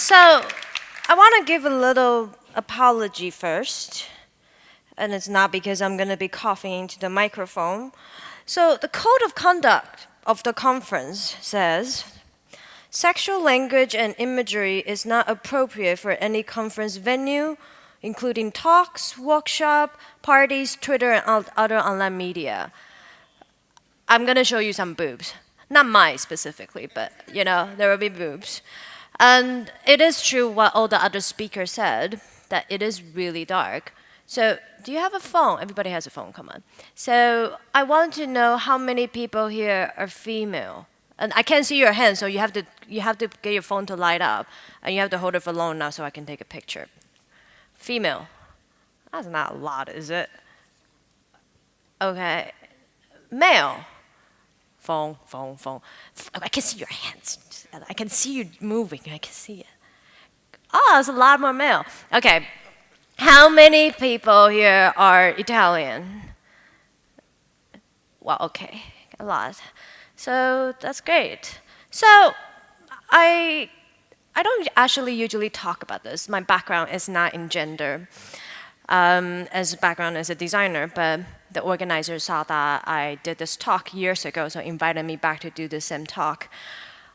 So, I want to give a little apology first. And it's not because I'm going to be coughing into the microphone. So, the code of conduct of the conference says sexual language and imagery is not appropriate for any conference venue, including talks, workshop, parties, Twitter, and other online media. I'm going to show you some boobs. Not mine specifically, but there will be boobs. And it is true what all the other speakers said, that it is really dark. So, do you have a phone? Everybody has a phone, come on. So, I want to know how many people here are female. And I can't see your hands, so you have to get your phone to light up. And you have to hold it for long enough so I can take a picture. Female. That's not a lot, is it? Okay. Male. Phone. I can see your hands. I can see you moving. I can see it. Oh, there's a lot more male. Okay. How many people here are Italian? Well, okay. A lot. So that's great. So I don't actually usually talk about this. My background is not in gender. As a background as a designer, but the organizer saw that I did this talk years ago, so invited me back to do the same talk.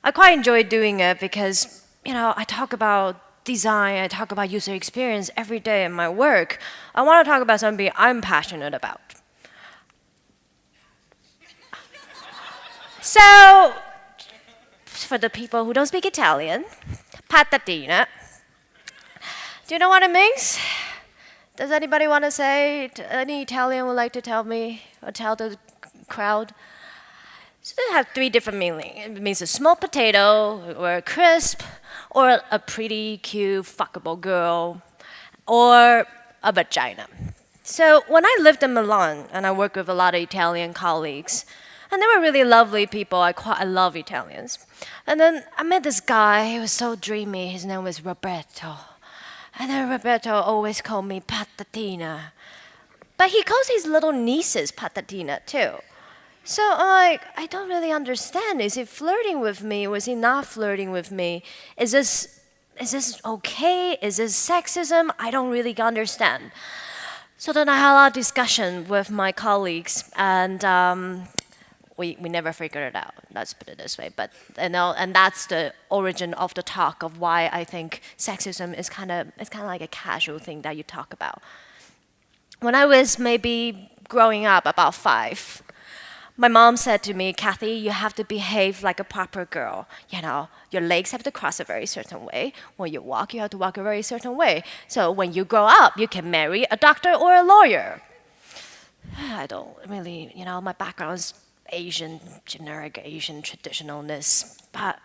I quite enjoyed doing it because, I talk about design, I talk about user experience every day in my work. I want to talk about something I'm passionate about. So, for the people who don't speak Italian, patatina. Do you know what it means? Does anybody want to say, any Italian would like to tell me or tell the crowd? So they have three different meanings. It means a small potato, or a crisp, or a pretty, cute, fuckable girl, or a vagina. So when I lived in Milan, and I worked with a lot of Italian colleagues, and they were really lovely people. I love Italians. And then I met this guy. He was so dreamy. His name was Roberto. And then Roberto always called me Patatina. But he calls his little nieces Patatina too. So I'm like, I don't really understand. Is he flirting with me? Was he not flirting with me? Is this okay? Is this sexism? I don't really understand. So then I had a lot of discussion with my colleagues, and we never figured it out. Let's put it this way. But and that's the origin of the talk of why I think sexism is kind of like a casual thing that you talk about. When I was maybe growing up, about 5, my mom said to me, Kathy, you have to behave like a proper girl. Your legs have to cross a very certain way. When you walk, you have to walk a very certain way. So when you grow up, you can marry a doctor or a lawyer. I don't really, my background is Asian, generic Asian traditionalness, but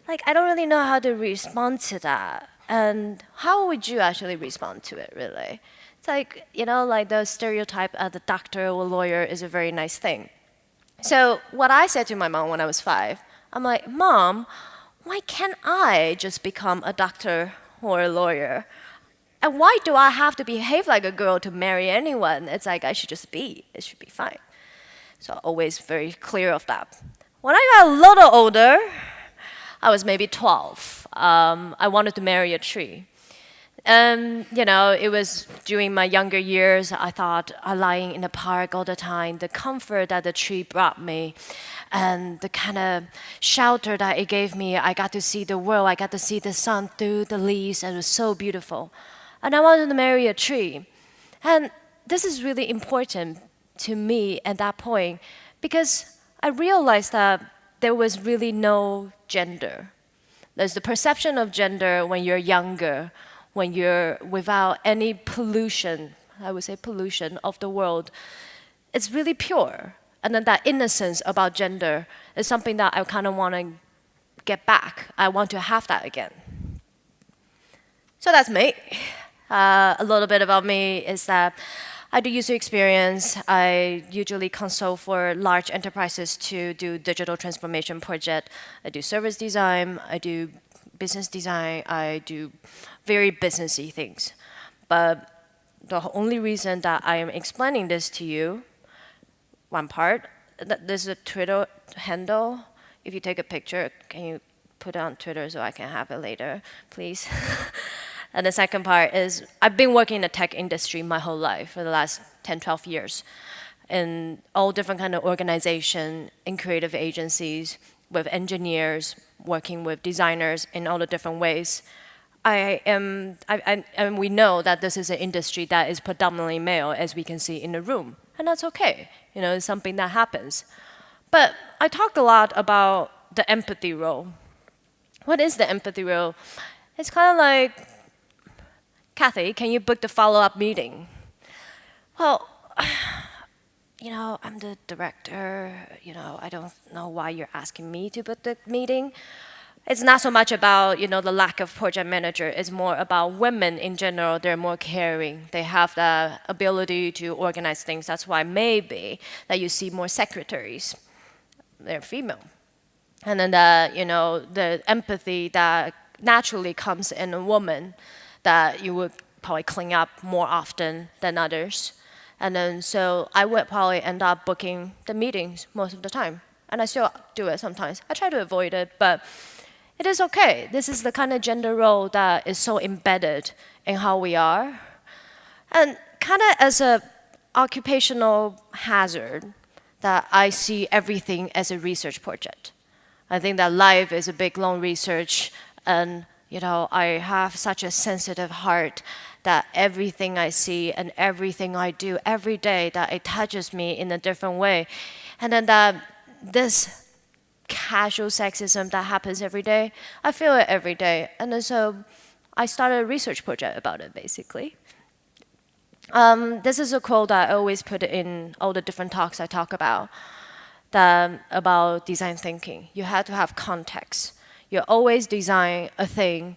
I don't really know how to respond to that. And how would you actually respond to it, really? It's like the stereotype of the doctor or lawyer is a very nice thing. So what I said to my mom when I was 5, I'm like, Mom, why can't I just become a doctor or a lawyer? And why do I have to behave like a girl to marry anyone? It's like I should just be. It should be fine. So always very clear of that. When I got a little older, I was maybe 12. I wanted to marry a tree. And, it was during my younger years, I thought lying in the park all the time, the comfort that the tree brought me, and the kind of shelter that it gave me. I got to see the world. I got to see the sun through the leaves, and it was so beautiful. And I wanted to marry a tree. And this is really important to me at that point, because I realized that there was really no gender. There's the perception of gender when you're younger, when you're without any pollution, I would say pollution of the world. It's really pure. And then that innocence about gender is something that I kind of want to get back. I want to have that again. So that's me. A little bit about me is that I do user experience. I usually consult for large enterprises to do digital transformation project. I do service design. I do business design. I do very businessy things. But the only reason that I am explaining this to you, one part, there's a Twitter handle. If you take a picture, can you put it on Twitter so I can have it later, please. And the second part is I've been working in the tech industry my whole life for the last 10, 12 years in all different kind of organization, in creative agencies, with engineers, working with designers in all the different ways. And we know that this is an industry that is predominantly male, as we can see in the room, and that's okay. It's something that happens. But I talked a lot about the empathy role. What is the empathy role? It's kind of like, Kathy, can you book the follow-up meeting? Well, I'm the director, I don't know why you're asking me to book the meeting. It's not so much about, the lack of project manager. It's more about women in general. They're more caring. They have the ability to organize things. That's why maybe that you see more secretaries. They're female. And then the empathy that naturally comes in a woman that you would probably clean up more often than others. And then so I would probably end up booking the meetings most of the time. And I still do it sometimes. I try to avoid it, but it is okay. This is the kind of gender role that is so embedded in how we are. And kind of as a occupational hazard, that I see everything as a research project. I think that life is a big, long research, and I have such a sensitive heart that everything I see and everything I do every day, that it touches me in a different way. And then that this casual sexism that happens every day, I feel it every day. And then so I started a research project about it, basically. This is a quote that I always put in all the different talks I talk about design thinking. You have to have context. You always design a thing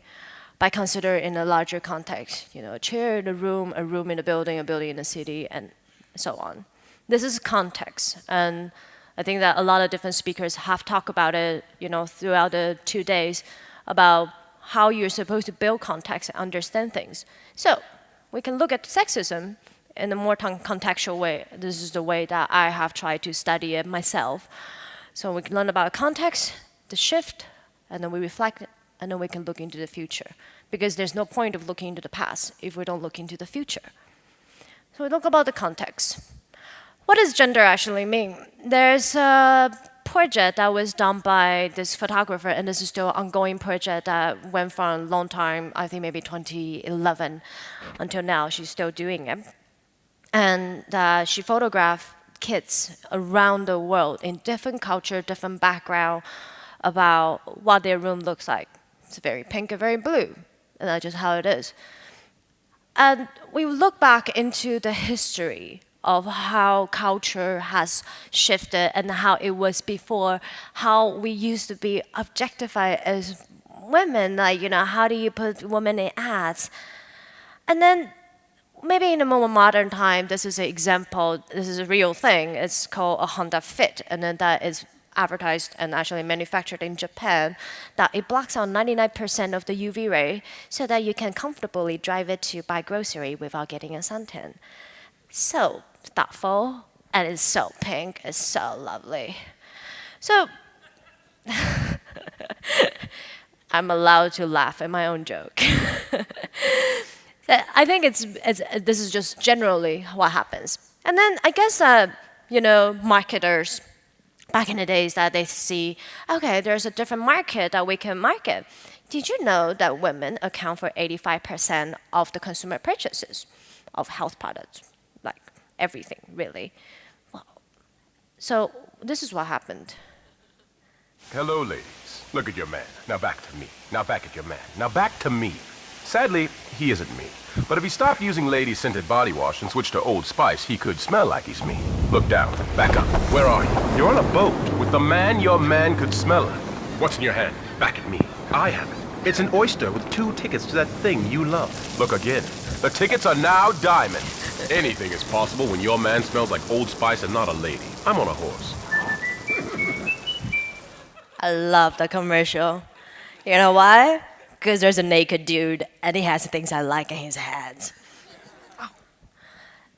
by considering in a larger context. A chair in a room in a building in a city, and so on. This is context, and I think that a lot of different speakers have talked about it, throughout the 2 days, about how you're supposed to build context and understand things. So we can look at sexism in a more contextual way. This is the way that I have tried to study it myself. So we can learn about context, the shift, and then we reflect, and then we can look into the future. Because there's no point of looking into the past if we don't look into the future. So we look about the context. What does gender actually mean? There's a project that was done by this photographer, and this is still an ongoing project that went for a long time, I think maybe 2011, until now. She's still doing it. And she photographed kids around the world in different culture, different background, about what their room looks like. It's very pink and very blue, and that's just how it is. And we look back into the history of how culture has shifted and how it was before, how we used to be objectified as women, like, how do you put women in ads? And then maybe in a more modern time, this is an example, this is a real thing. It's called a Honda Fit, and then that is advertised and actually manufactured in Japan, that it blocks out 99% of the UV ray so that you can comfortably drive it to buy grocery without getting a suntan. So thoughtful, and it's so pink, it's so lovely. So I'm allowed to laugh at my own joke. I think this is just generally what happens. And then I guess marketers back in the days that they see, okay, there's a different market that we can market. Did you know that women account for 85% of the consumer purchases of health products? Like everything, really. Well, so this is what happened. Hello, ladies. Look at your man. Now back to me. Now back at your man. Now back to me. Sadly, he isn't me. But if he stopped using lady-scented body wash and switched to Old Spice, he could smell like he's me. Look down. Back up. Where are you? You're on a boat with the man your man could smell her. What's in your hand? Back at me. I have it. It's an oyster with 2 tickets to that thing you love. Look again. The tickets are now diamond. Anything is possible when your man smells like Old Spice and not a lady. I'm on a horse. I love the commercial. You know why? Because there's a naked dude and he has things I like in his hands.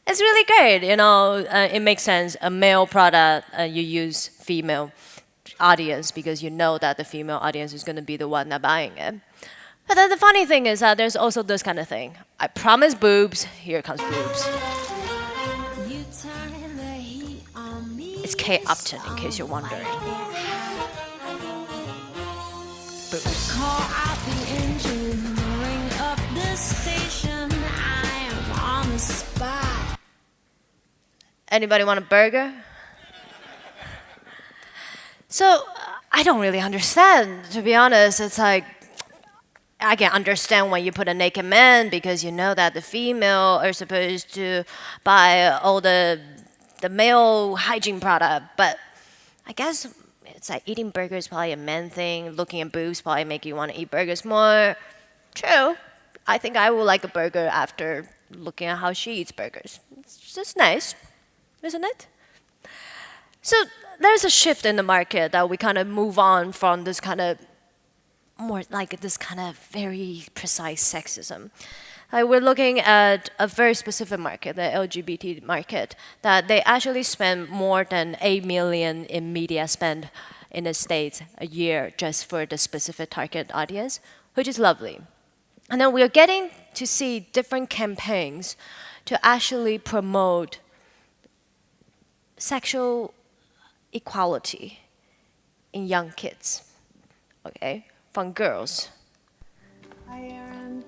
It's really great, it makes sense. A male product, you use female. audience because you know that the female audience is going to be the one that buying it. But then the funny thing is that there's also this kind of thing. I promise boobs, here comes boobs. It's Kate Upton, in case you're wondering. Boobs. Call out the engine, ring up the station. I am on the spot. Anybody want a burger? So I don't really understand, to be honest. It's like, I can understand when you put a naked man because you know that the female are supposed to buy all the male hygiene product. But I guess it's like eating burgers is probably a man thing. Looking at boobs probably make you want to eat burgers more. True. I think I would like a burger after looking at how she eats burgers. It's just nice, isn't it? So there's a shift in the market that we kind of move on from this kind of more like this kind of very precise sexism. We're looking at a very specific market, the LGBT market, that they actually spend more than 8 million in media spend in the States a year just for the specific target audience, which is lovely. And then we're getting to see different campaigns to actually promote sexual equality in young kids, okay, from girls. Hi, Erin.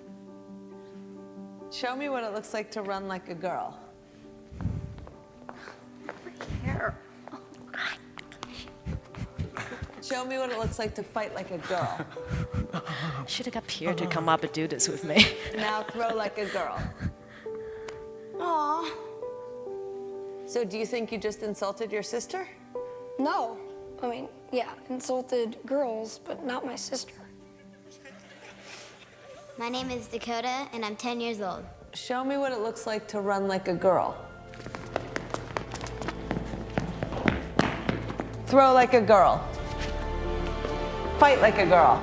Show me what it looks like to run like a girl. Show me what it looks like to fight like a girl. I should have got Pierre to come up and do this with me. Now throw like a girl. Aw. So do you think you just insulted your sister? No. I mean, yeah, insulted girls, but not my sister. My name is Dakota, and I'm 10 years old. Show me what it looks like to run like a girl. Throw like a girl. Fight like a girl.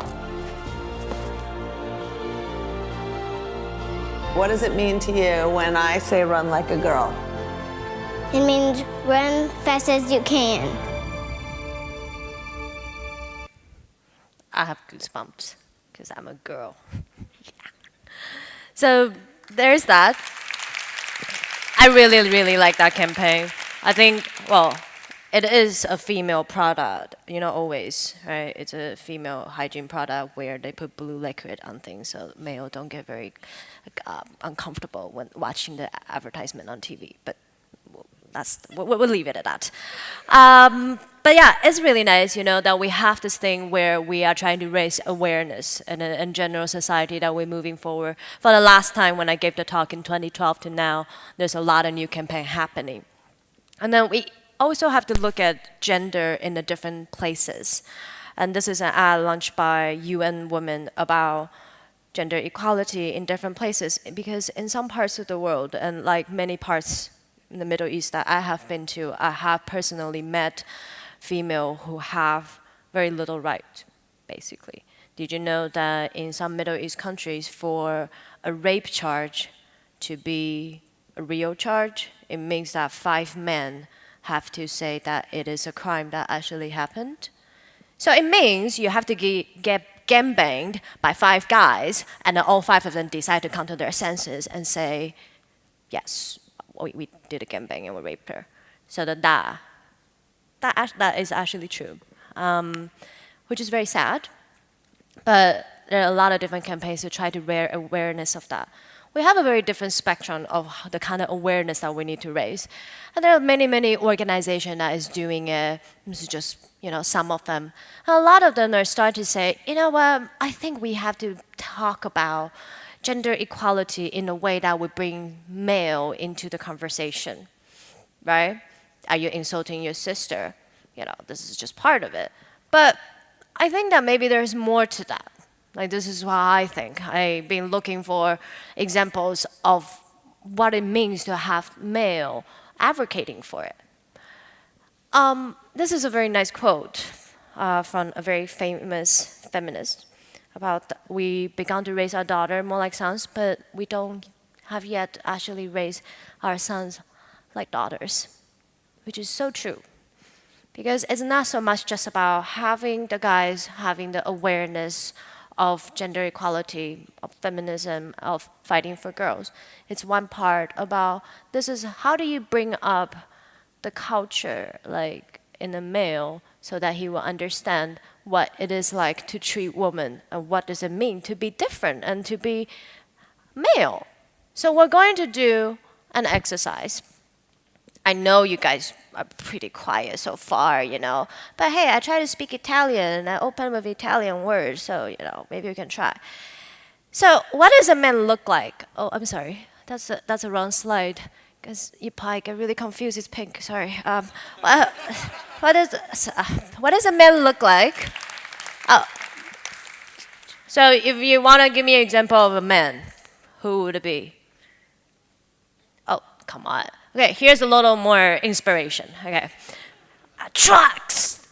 What does it mean to you when I say run like a girl? It means run fast as you can. I have goosebumps because I'm a girl. So there's that. I really, really like that campaign. I think, well, it is a female product, you know, always, right? It's a female hygiene product where they put blue liquid on things so male don't get very uncomfortable when watching the advertisement on TV. But we'll leave it at that. But yeah, it's really nice, you know, that we have this thing where we are trying to raise awareness in general society that we're moving forward. For the last time when I gave the talk in 2012 to now, there's a lot of new campaign happening. And then we also have to look at gender in the different places. And this is an ad launched by UN Women about gender equality in different places, because in some parts of the world, and like many parts in the Middle East that I have been to, I have personally met female who have very little right, basically. Did you know that in some Middle East countries, for a rape charge to be a real charge, it means that 5 men have to say that it is a crime that actually happened? So it means you have to get gangbanged by 5 guys, and then all 5 of them decide to come to their senses and say, yes, we did a gangbang and we raped her. So that is actually true, which is very sad. But there are a lot of different campaigns to try to raise awareness of that. We have a very different spectrum of the kind of awareness that we need to raise. And there are many, many organizations that is doing it. This is just, you know, some of them. And a lot of them are starting to say, you know what, I think we have to talk about gender equality in a way that would bring male into the conversation, right? Are you insulting your sister? You know, this is just part of it. But I think that maybe there's more to that. Like, this is what I think. I've been looking for examples of what it means to have male advocating for it. This is a very nice quote from a very famous feminist about we began to raise our daughter more like sons, but we don't have yet actually raised our sons like daughters, which is so true. Because it's not so much just about having the guys having the awareness of gender equality, of feminism, of fighting for girls. It's one part about this is how do you bring up the culture like in a male so that he will understand what it is like to treat women and what does it mean to be different and to be male. So we're going to do an exercise. I know you guys are pretty quiet so far, but hey, I try to speak Italian and I open with Italian words, so maybe you can try. So what does a man look like? Oh, I'm sorry, that's a wrong slide because you probably get really confused. It's pink. Sorry. What does a man look like? Oh, so if you want to give me an example of a man, who would it be? Oh, come on. Okay, here's a little more inspiration. Okay. Trucks,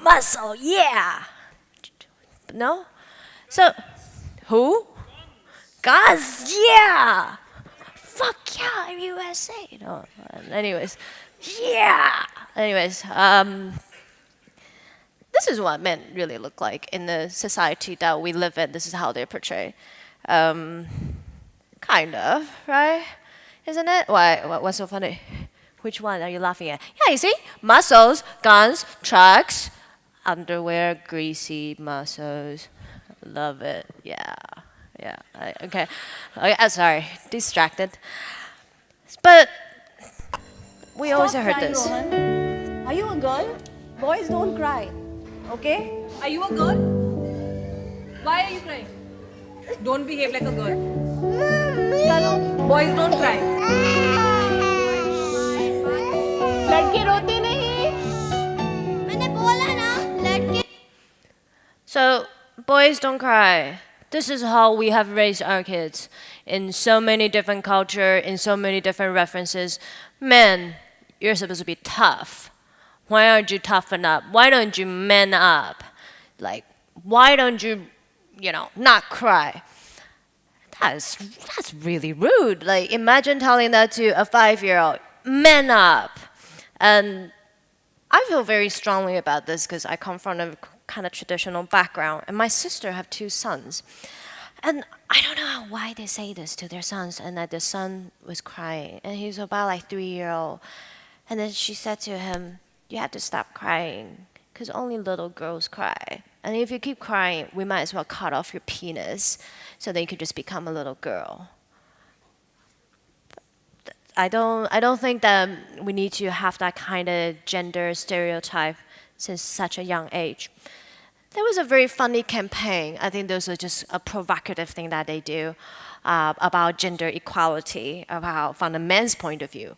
muscle, yeah. No? So, who? Guns, yeah. Fuck yeah, USA. No, anyways, yeah. Anyways, this is what men really look like in the society that we live in. This is how they're portrayed. Kind of, right? Isn't it? Why? What's so funny? Which one are you laughing at? Yeah, you see? Muscles, guns, trucks, underwear, greasy muscles. Love it. Yeah. Okay. Sorry. Distracted. But we always heard this. Rohan. Are you a girl? Boys don't cry. Okay? Are you a girl? Why are you crying? Don't behave like a girl. Boys don't cry. लड़के रोते नहीं. मैंने बोला ना लड़के. So, boys don't cry. This is how we have raised our kids in so many different culture, in so many different references. Men, you're supposed to be tough. Why aren't you toughen up? Why don't you man up? Like, why don't you, not cry? That's really rude. Like, imagine telling that to a 5-year-old, man up. And I feel very strongly about this because I come from a kind of traditional background, and my sister have 2 sons. And I don't know why they say this to their sons, and that the son was crying, and he's about like 3-year-old. And then she said to him, you have to stop crying, because only little girls cry. And if you keep crying, we might as well cut off your penis, so that you could just become a little girl. I don't think that we need to have that kind of gender stereotype since such a young age. There was a very funny campaign. I think those are just a provocative thing that they do about gender equality, from the men's point of view.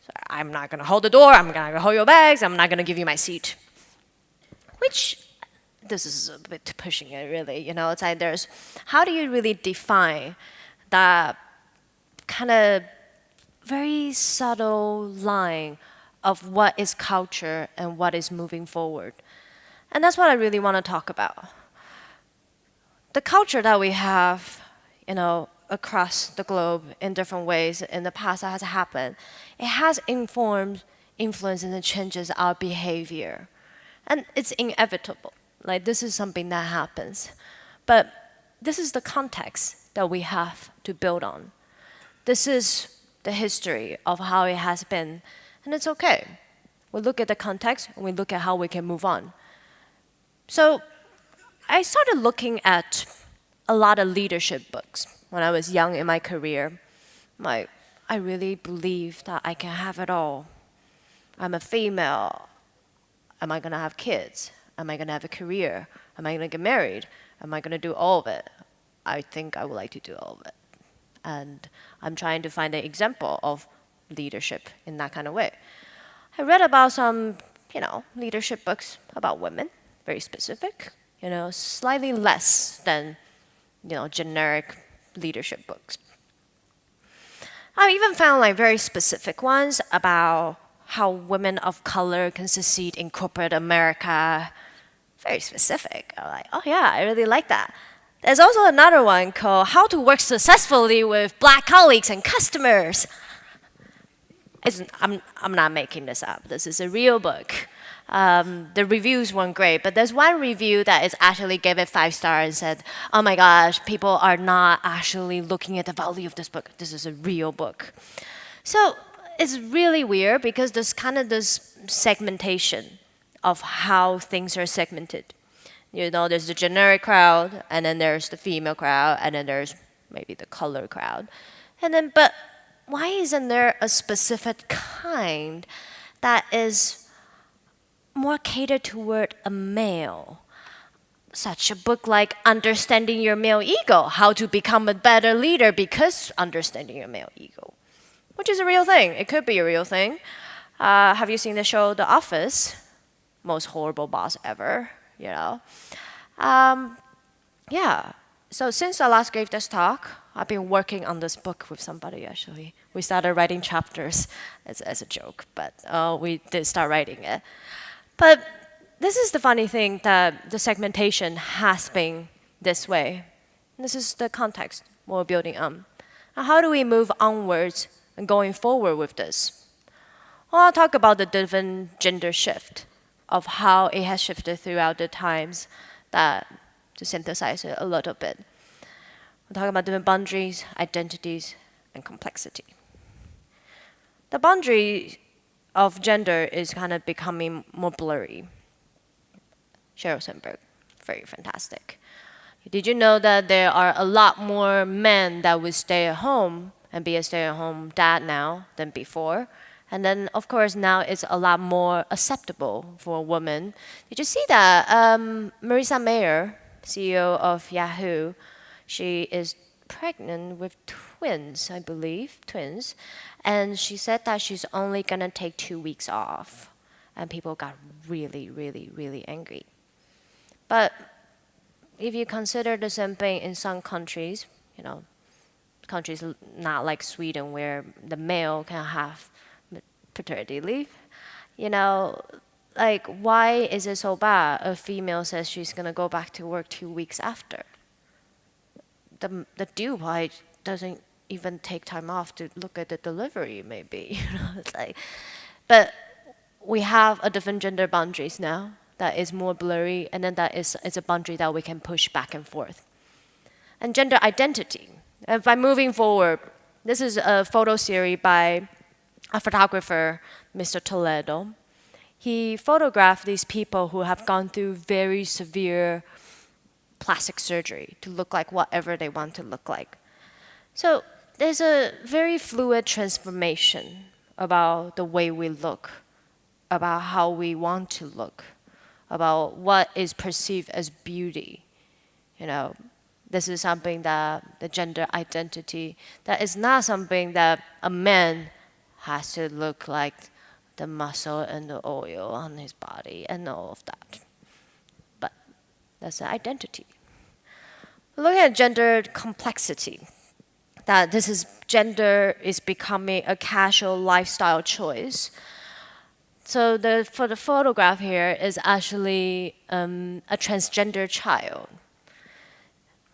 So I'm not going to hold the door. I'm going to hold your bags. I'm not going to give you my seat. Which, this is a bit pushing it, really. It's like how do you really define that kind of very subtle line of what is culture and what is moving forward? And that's what I really want to talk about. The culture that we have, across the globe in different ways in the past that has happened, it has informed, influenced, and it changes our behavior. And it's inevitable. Like, this is something that happens. But this is the context that we have to build on. This is the history of how it has been. And it's okay. We look at the context and we look at how we can move on. So I started looking at a lot of leadership books when I was young in my career. I really believe that I can have it all. I'm a female. Am I going to have kids? Am I going to have a career? Am I going to get married? Am I going to do all of it? I think I would like to do all of it. And I'm trying to find an example of leadership in that kind of way. I read about some, leadership books about women, very specific, slightly less than, generic leadership books. I even found very specific ones about how women of color can succeed in corporate America. Very specific. I'm like, oh yeah, I really like that. There's also another one called How to Work Successfully with Black Colleagues and Customers. I'm not making this up. This is a real book. The reviews weren't great, but there's one review that is actually gave it 5 stars and said, "Oh my gosh, people are not actually looking at the value of this book. This is a real book." So it's really weird because there's kind of this segmentation of how things are segmented. You know, there's the generic crowd, and then there's the female crowd, and then there's maybe the color crowd. And then, but why isn't there a specific kind that is more catered toward a male? Such a book like Understanding Your Male Ego, How to Become a Better Leader Because Understanding Your Male Ego, which is a real thing. It could be a real thing. Have you seen the show The Office? Most horrible boss ever, you know. Yeah. So since I last gave this talk, I've been working on this book with somebody actually. We started writing chapters as a joke, but we did start writing it. But this is the funny thing that the segmentation has been this way. This is the context we're building on. Now, how do we move onwards and going forward with this? Well, I'll talk about the different gender shift of how it has shifted throughout the times, that to synthesize it a little bit. We're talking about different boundaries, identities, and complexity. The boundary of gender is kind of becoming more blurry. Sheryl Sandberg, very fantastic. Did you know that there are a lot more men that would stay at home and be a stay-at-home dad now than before? And then, of course, now it's a lot more acceptable for a woman. Did you see that? Marissa Mayer, CEO of Yahoo, she is pregnant with twins, I believe, twins. And she said that she's only going to take 2 weeks off. And people got really, really, really angry. But if you consider the same thing in some countries, you know, countries not like Sweden where the male can have paternity leave, you know, like why is it so bad? A female says she's gonna go back to work 2 weeks after. The dude probably doesn't even take time off to look at the delivery, maybe. You know, it's like, but we have a different gender boundaries now that is more blurry, and then that is a boundary that we can push back and forth. And gender identity. By moving forward, this is a photo series by a photographer, Mr. Toledo. He photographed these people who have gone through very severe plastic surgery to look like whatever they want to look like. So there's a very fluid transformation about the way we look, about how we want to look, about what is perceived as beauty. You know, this is something that the gender identity, that is not something that a man has to look like the muscle and the oil on his body and all of that. But that's the identity. Look at gender complexity. That this is gender is becoming a casual lifestyle choice. So for the photograph here is actually a transgender child,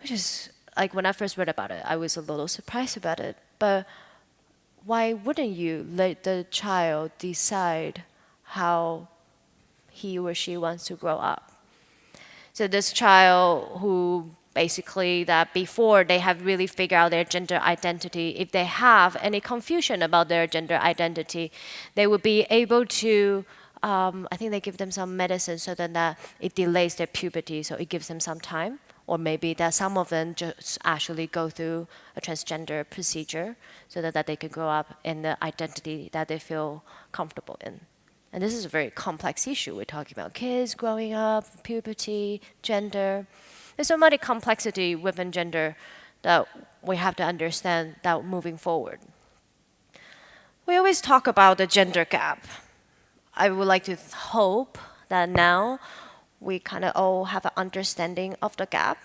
which is like when I first read about it, I was a little surprised about it. But why wouldn't you let the child decide how he or she wants to grow up? So this child who basically that before they have really figured out their gender identity, if they have any confusion about their gender identity, they would be able to, I think they give them some medicine so that it delays their puberty, so it gives them some time. Or maybe that some of them just actually go through a transgender procedure so that they can grow up in the identity that they feel comfortable in. And this is a very complex issue. We're talking about kids growing up, puberty, gender. There's so much complexity within gender that we have to understand that moving forward. We always talk about the gender gap. I would like to hope that now we kind of all have an understanding of the gap.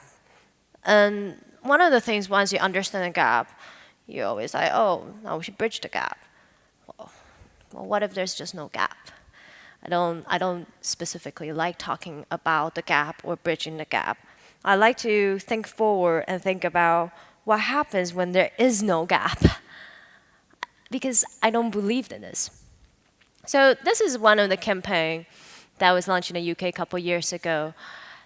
And one of the things, once you understand the gap, you always say, oh, now we should bridge the gap. Well, what if there's just no gap? I don't specifically like talking about the gap or bridging the gap. I like to think forward and think about what happens when there is no gap, because I don't believe in this. So this is one of the campaign that was launched in the UK a couple years ago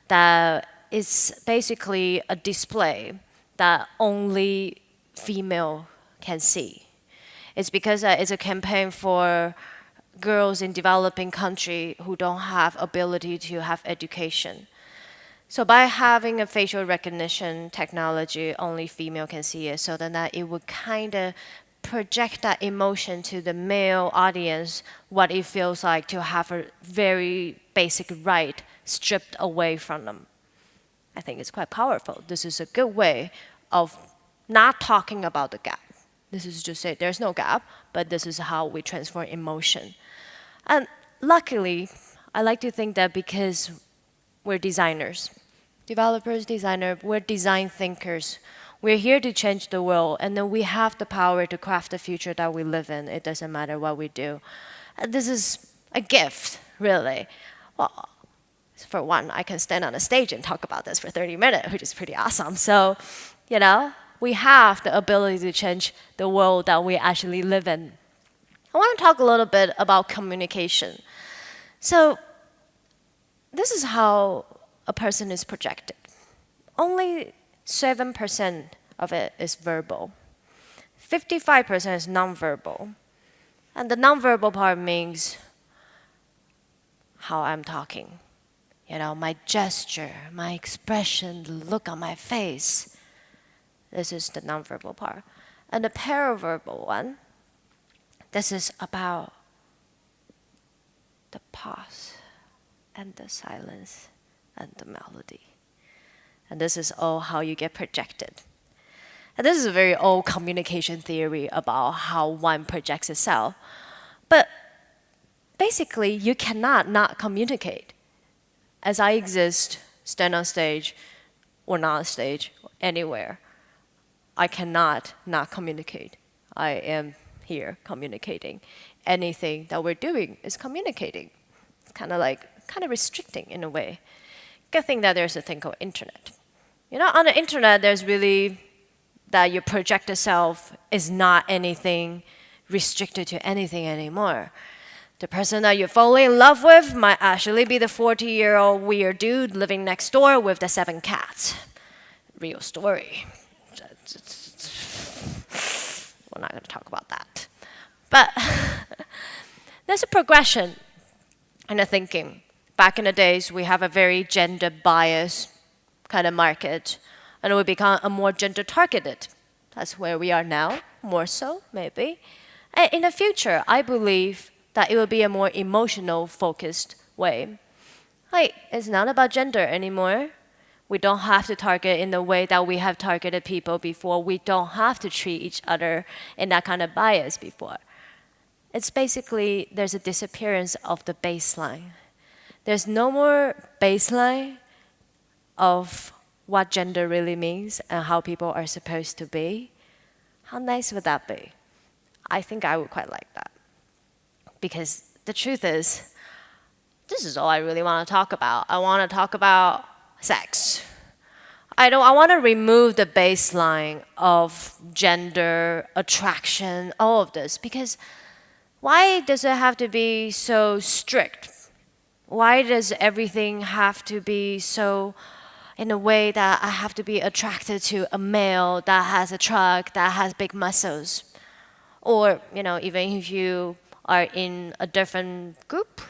that is basically a display that only female can see. It's because it's a campaign for girls in developing country who don't have ability to have education. So by having a facial recognition technology, only female can see it, so then that it would kind of project that emotion to the male audience, what it feels like to have a very basic right stripped away from them. I think it's quite powerful. This is a good way of not talking about the gap. This is just say there's no gap, but this is how we transform emotion. And luckily, I like to think that because we're designers, developers, designers, we're design thinkers. We're here to change the world, and then we have the power to craft the future that we live in. It doesn't matter what we do. And this is a gift, really. Well, for one, I can stand on a stage and talk about this for 30 minutes, which is pretty awesome. So, we have the ability to change the world that we actually live in. I want to talk a little bit about communication. So, this is how a person is projected. Only 7% of it is verbal. 55% is nonverbal. And the nonverbal part means how I'm talking. My gesture, my expression, the look on my face. This is the nonverbal part. And the paraverbal one, this is about the pause and the silence and the melody. And this is all how you get projected. And this is a very old communication theory about how one projects itself. But basically, you cannot not communicate. As I exist, stand on stage, or not on stage, anywhere, I cannot not communicate. I am here communicating. Anything that we're doing is communicating. It's kind of restricting in a way. Good thing that there's a thing called internet. On the internet, there's really that your projected self is not anything restricted to anything anymore. The person that you're falling in love with might actually be the 40-year-old weird dude living next door with the 7 cats. Real story. We're not going to talk about that. But there's a progression in the thinking. Back in the days, we have a very gender biased kind of market, and we become a more gender targeted. That's where we are now, more so, maybe. And in the future, I believe that it will be a more emotional focused way. It's not about gender anymore. We don't have to target in the way that we have targeted people before. We don't have to treat each other in that kind of bias before. It's basically, there's a disappearance of the baseline. There's no more baseline of what gender really means and how people are supposed to be. How nice would that be? I think I would quite like that. Because the truth is, this is all I really want to talk about. I want to talk about sex. I want to remove the baseline of gender, attraction, all of this. Because why does it have to be so strict? Why does everything have to be so in a way that I have to be attracted to a male that has a truck, that has big muscles? Or, even if you are in a different group,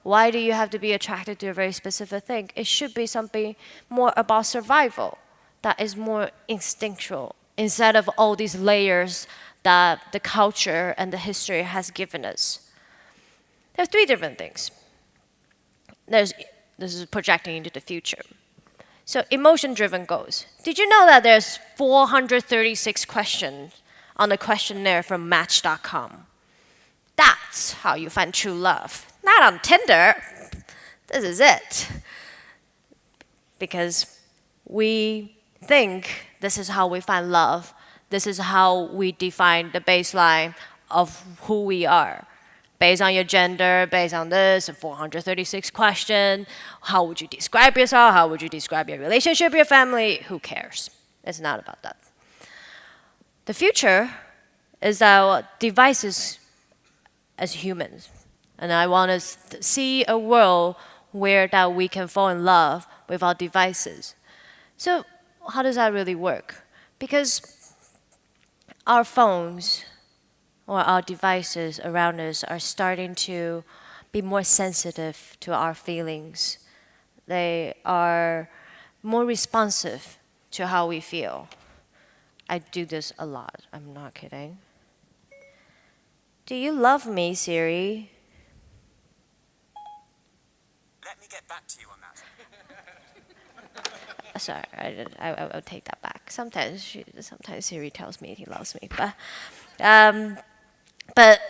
why do you have to be attracted to a very specific thing? It should be something more about survival, that is more instinctual, instead of all these layers that the culture and the history has given us. There are 3 different things. This is projecting into the future. So emotion-driven goals. Did you know that there's 436 questions on the questionnaire from Match.com? That's how you find true love. Not on Tinder. This is it. Because we think this is how we find love. This is how we define the baseline of who we are. Based on your gender, based on this, 436 questions. How would you describe yourself? How would you describe your relationship, your family? Who cares? It's not about that. The future is our devices as humans, And I want to see a world where that we can fall in love with our devices. So how does that really work? Because our phones or our devices around us are starting to be more sensitive to our feelings. They are more responsive to how we feel. I do this a lot. I'm not kidding. Do you love me, Siri? Let me get back to you on that. Sorry, I'll take that back. Sometimes Siri tells me he loves me, but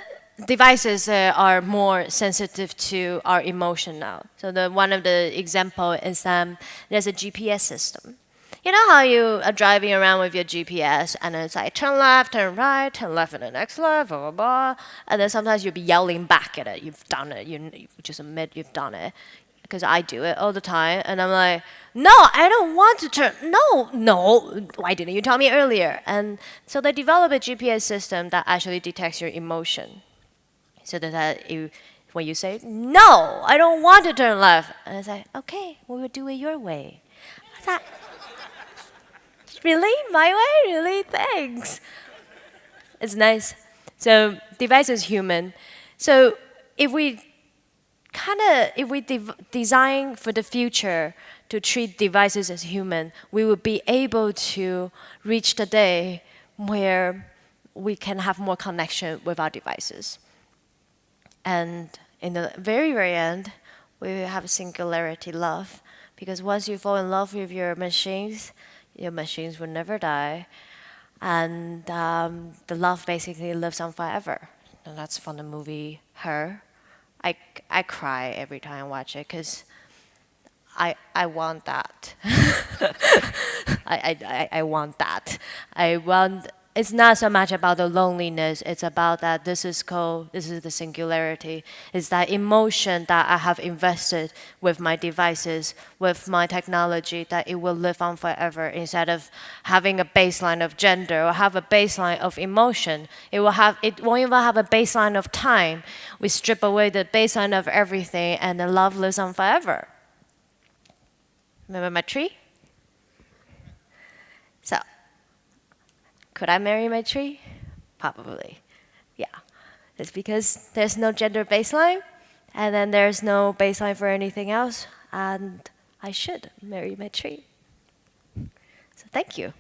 devices are more sensitive to our emotion now. So one of the example is there's a GPS system. You know how you are driving around with your GPS and it's like turn left, turn right, turn left in the next left, blah, blah, blah. And then sometimes you'll be yelling back at it. You've done it. You just admit you've done it. Because I do it all the time. And I'm like, no, I don't want to turn. No. Why didn't you tell me earlier? And so they develop a GPS system that actually detects your emotion. So that when you say, no, I don't want to turn left. And it's like, okay, we will do it your way. I thought, really? My way? Really? Thanks. It's nice. So device is human. So if we design for the future to treat devices as human, we will be able to reach the day where we can have more connection with our devices. And in the very, very end, we will have singularity love. Because once you fall in love with your machines will never die. And the love basically lives on forever. And that's from the movie Her. I cry every time I watch it because I want that. I want that. It's not so much about the loneliness, it's about that this is the singularity. It's that emotion that I have invested with my devices, with my technology, that it will live on forever instead of having a baseline of gender or have a baseline of emotion. It won't even have a baseline of time. We strip away the baseline of everything and the love lives on forever. Remember my tree? So, could I marry my tree? Probably. Yeah. It's because there's no gender baseline, and then there's no baseline for anything else, and I should marry my tree. So thank you.